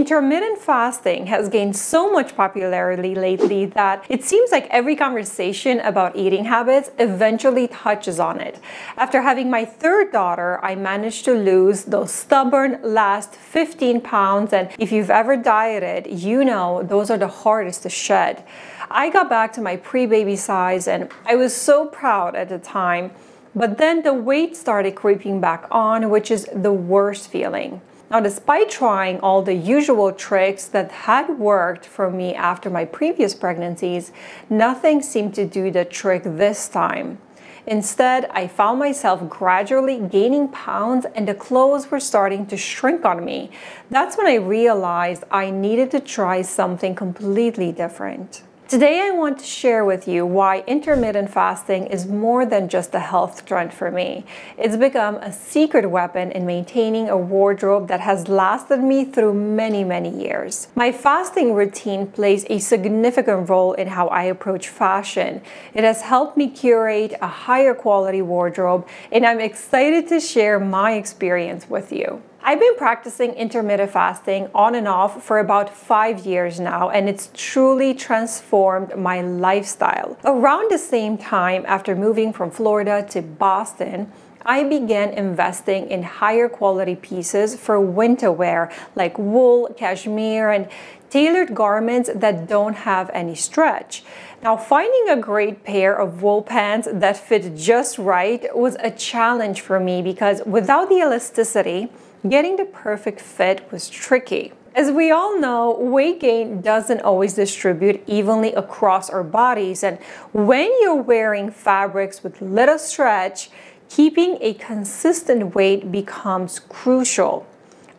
Intermittent fasting has gained so much popularity lately that it seems like every conversation about eating habits eventually touches on it. After having my third daughter, I managed to lose those stubborn last 15 pounds, and if you've ever dieted, you know those are the hardest to shed. I got back to my pre-baby size and I was so proud at the time, but then the weight started creeping back on, which is the worst feeling. Now, despite trying all the usual tricks that had worked for me after my previous pregnancies, nothing seemed to do the trick this time. Instead, I found myself gradually gaining pounds and the clothes were starting to shrink on me. That's when I realized I needed to try something completely different. Today, I want to share with you why intermittent fasting is more than just a health trend for me. It's become a secret weapon in maintaining a wardrobe that has lasted me through many, many years. My fasting routine plays a significant role in how I approach fashion. It has helped me curate a higher quality wardrobe, and I'm excited to share my experience with you. I've been practicing intermittent fasting on and off for about 5 years now, and it's truly transformed my lifestyle. Around the same time, after moving from Florida to Boston, I began investing in higher quality pieces for winter wear, like wool, cashmere, and tailored garments that don't have any stretch. Now, finding a great pair of wool pants that fit just right was a challenge for me because without the elasticity, getting the perfect fit was tricky. As we all know, weight gain doesn't always distribute evenly across our bodies, and when you're wearing fabrics with little stretch, keeping a consistent weight becomes crucial.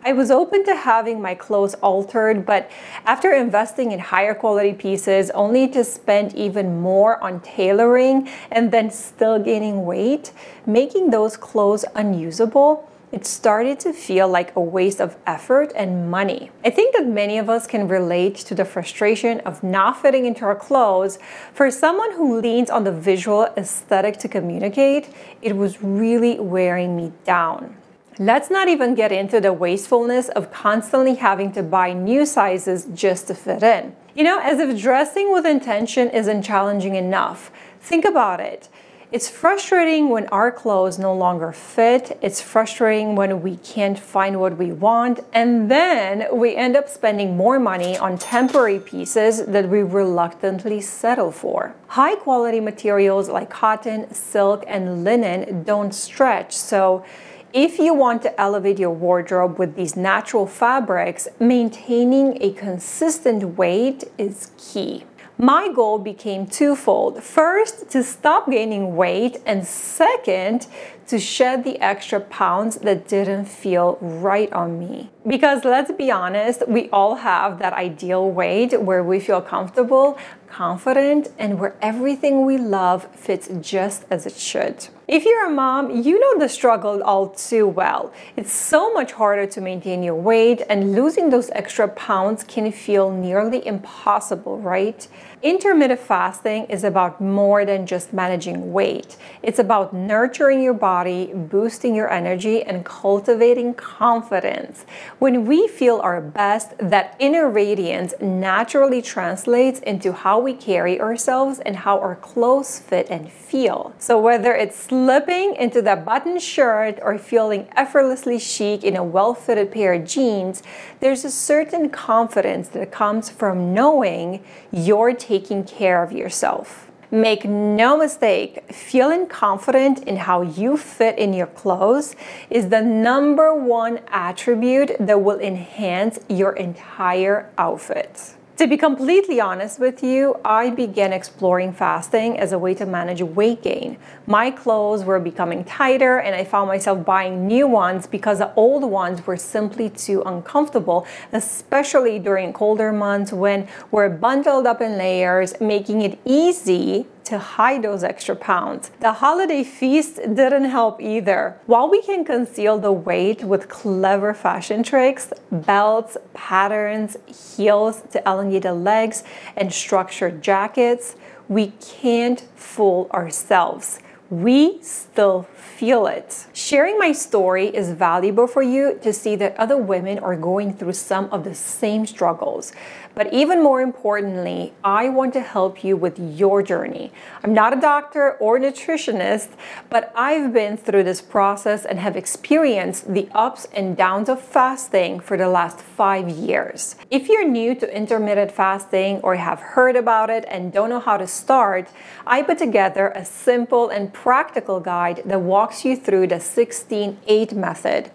I was open to having my clothes altered, but after investing in higher quality pieces only to spend even more on tailoring and then still gaining weight, making those clothes unusable, it started to feel like a waste of effort and money. I think that many of us can relate to the frustration of not fitting into our clothes. For someone who leans on the visual aesthetic to communicate, it was really wearing me down. Let's not even get into the wastefulness of constantly having to buy new sizes just to fit in. You know, as if dressing with intention isn't challenging enough. Think about it. It's frustrating when our clothes no longer fit. It's frustrating when we can't find what we want. And then we end up spending more money on temporary pieces that we reluctantly settle for. High quality materials like cotton, silk, and linen don't stretch. So if you want to elevate your wardrobe with these natural fabrics, maintaining a consistent weight is key. My goal became twofold. First, to stop gaining weight, and second, to shed the extra pounds that didn't feel right on me. Because let's be honest, we all have that ideal weight where we feel comfortable, confident, and where everything we love fits just as it should. If you're a mom, you know the struggle all too well. It's so much harder to maintain your weight, and losing those extra pounds can feel nearly impossible, right? Intermittent fasting is about more than just managing weight. It's about nurturing your body, boosting your energy, and cultivating confidence. When we feel our best, that inner radiance naturally translates into how we carry ourselves and how our clothes fit and feel. So whether it's slipping into that button shirt or feeling effortlessly chic in a well-fitted pair of jeans, there's a certain confidence that comes from knowing you're taking care of yourself. Make no mistake, feeling confident in how you fit in your clothes is the #1 attribute that will enhance your entire outfit. To be completely honest with you, I began exploring fasting as a way to manage weight gain. My clothes were becoming tighter and I found myself buying new ones because the old ones were simply too uncomfortable, especially during colder months when we're bundled up in layers, making it easy to hide those extra pounds. The holiday feast didn't help either. While we can conceal the weight with clever fashion tricks, belts, patterns, heels to elongate the legs, and structured jackets, we can't fool ourselves. we still feel it. Sharing my story is valuable for you to see that other women are going through some of the same struggles. But even more importantly, I want to help you with your journey. I'm not a doctor or nutritionist, but I've been through this process and have experienced the ups and downs of fasting for the last 5 years. If you're new to intermittent fasting or have heard about it and don't know how to start, I put together a simple and practical guide that walks you through the 16-8 method.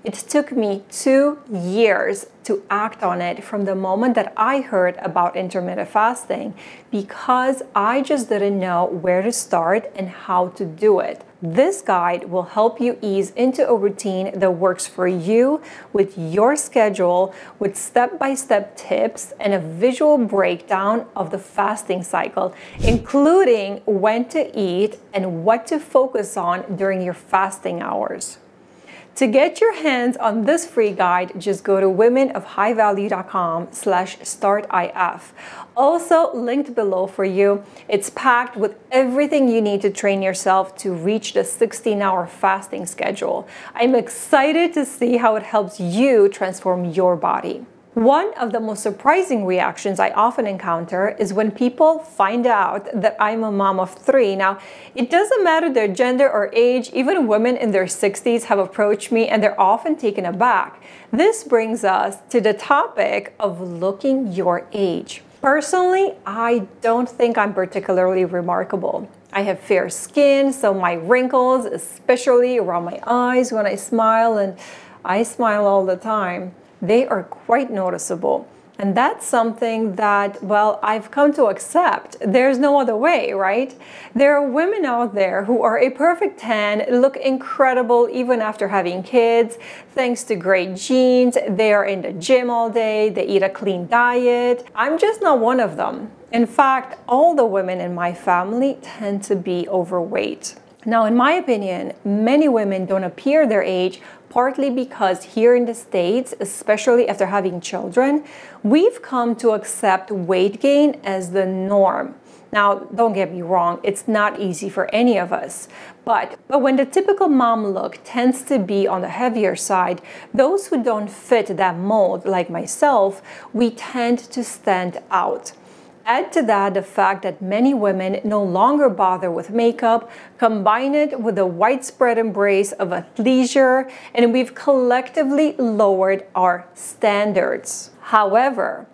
It took me 2 years to act on it from the moment that I heard about intermittent fasting because I just didn't know where to start and how to do it. This guide will help you ease into a routine that works for you with your schedule, with step-by-step tips and a visual breakdown of the fasting cycle, including when to eat and what to focus on during your fasting hours. To get your hands on this free guide, just go to womenofhighvalue.com/startif. Also linked below for you. It's packed with everything you need to train yourself to reach the 16-hour fasting schedule. I'm excited to see how it helps you transform your body. One of the most surprising reactions I often encounter is when people find out that I'm a mom of 3. Now, it doesn't matter their gender or age, even women in their 60s have approached me and they're often taken aback. This brings us to the topic of looking your age. Personally, I don't think I'm particularly remarkable. I have fair skin, so my wrinkles, especially around my eyes when I smile, and I smile all the time, they are quite noticeable. And that's something that, well, I've come to accept. There's no other way, right? There are women out there who are a perfect 10, look incredible even after having kids, thanks to great genes. They are in the gym all day, they eat a clean diet. I'm just not one of them. In fact, all the women in my family tend to be overweight. Now, in my opinion, many women don't appear their age, partly because here in the States, especially after having children, we've come to accept weight gain as the norm. Now, don't get me wrong, it's not easy for any of us. But when the typical mom look tends to be on the heavier side, those who don't fit that mold, like myself, we tend to stand out. Add to that the fact that many women no longer bother with makeup, combine it with the widespread embrace of athleisure, and we've collectively lowered our standards. However,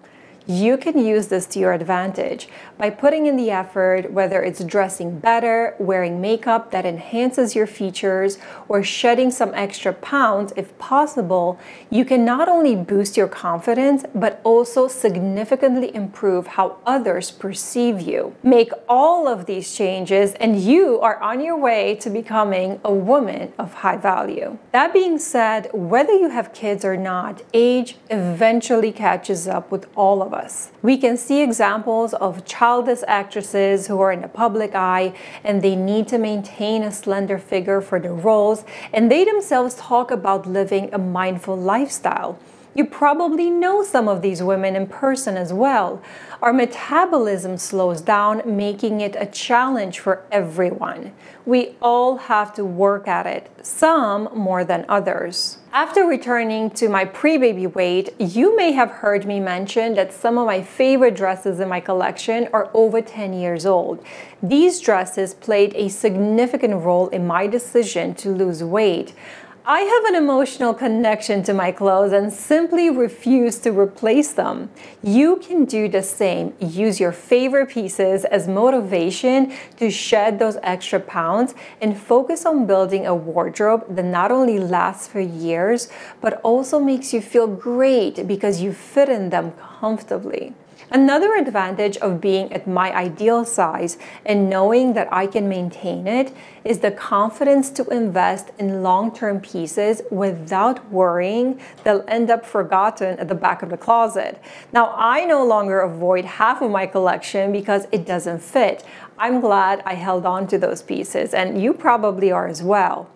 you can use this to your advantage by putting in the effort, whether it's dressing better, wearing makeup that enhances your features, or shedding some extra pounds if possible. You can not only boost your confidence, but also significantly improve how others perceive you. Make all of these changes and you are on your way to becoming a woman of high value. That being said, whether you have kids or not, age eventually catches up with all of us. We can see examples of childless actresses who are in the public eye and they need to maintain a slender figure for the roles, and they themselves talk about living a mindful lifestyle. You probably know some of these women in person as well. Our metabolism slows down, making it a challenge for everyone. We all have to work at it, some more than others. After returning to my pre-baby weight, you may have heard me mention that some of my favorite dresses in my collection are over 10 years old. These dresses played a significant role in my decision to lose weight. I have an emotional connection to my clothes and simply refuse to replace them. You can do the same. Use your favorite pieces as motivation to shed those extra pounds and focus on building a wardrobe that not only lasts for years, but also makes you feel great because you fit in them comfortably. Another advantage of being at my ideal size and knowing that I can maintain it is the confidence to invest in long-term pieces without worrying they'll end up forgotten at the back of the closet. Now, I no longer avoid half of my collection because it doesn't fit. I'm glad I held on to those pieces, and you probably are as well.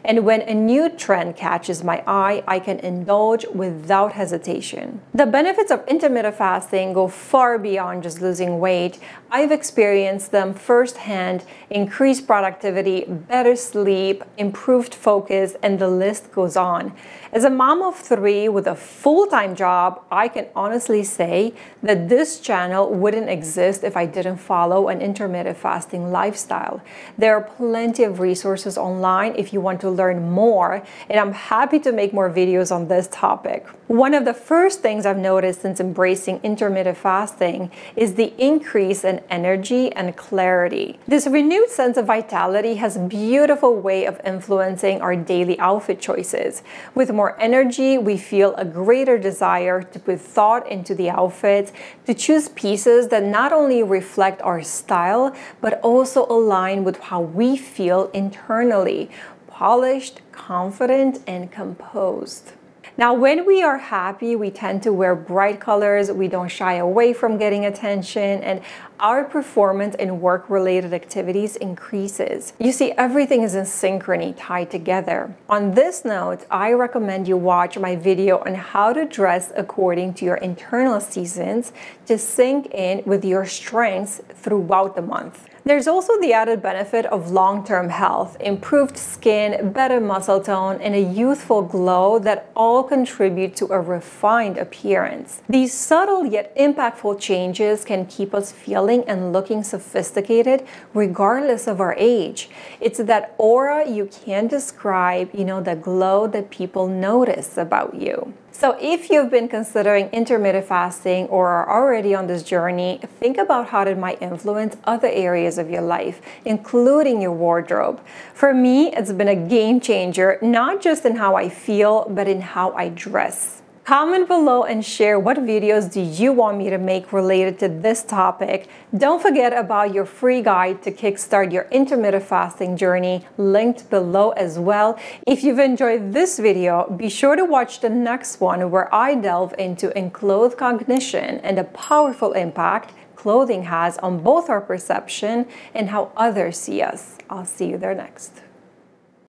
And when a new trend catches my eye, I can indulge without hesitation. The benefits of intermittent fasting go far beyond just losing weight. I've experienced them firsthand: increased productivity, better sleep, improved focus, and the list goes on. As a mom of 3 with a full-time job, I can honestly say that this channel wouldn't exist if I didn't follow an intermittent fasting lifestyle. There are plenty of resources online if you want to learn more, and I'm happy to make more videos on this topic. One of the first things I've noticed since embracing intermittent fasting is the increase in energy and clarity. This renewed sense of vitality has a beautiful way of influencing our daily outfit choices. With more energy, we feel a greater desire to put thought into the outfits, to choose pieces that not only reflect our style, but also align with how we feel internally: polished, confident, and composed. Now, when we are happy, we tend to wear bright colors, we don't shy away from getting attention, and our performance in work-related activities increases. You see, everything is in synchrony, tied together. On this note, I recommend you watch my video on how to dress according to your internal seasons to sync in with your strengths throughout the month. There's also the added benefit of long-term health: improved skin, better muscle tone, and a youthful glow that all contribute to a refined appearance. These subtle yet impactful changes can keep us feeling and looking sophisticated regardless of our age. It's that aura you can't describe, the glow that people notice about you. So if you've been considering intermittent fasting or are already on this journey, think about how it might influence other areas of your life, including your wardrobe. For me, it's been a game changer, not just in how I feel, but in how I dress. Comment below and share what videos do you want me to make related to this topic. Don't forget about your free guide to kickstart your intermittent fasting journey, linked below as well. If you've enjoyed this video, be sure to watch the next one where I delve into enclothed cognition and the powerful impact clothing has on both our perception and how others see us. I'll see you there next.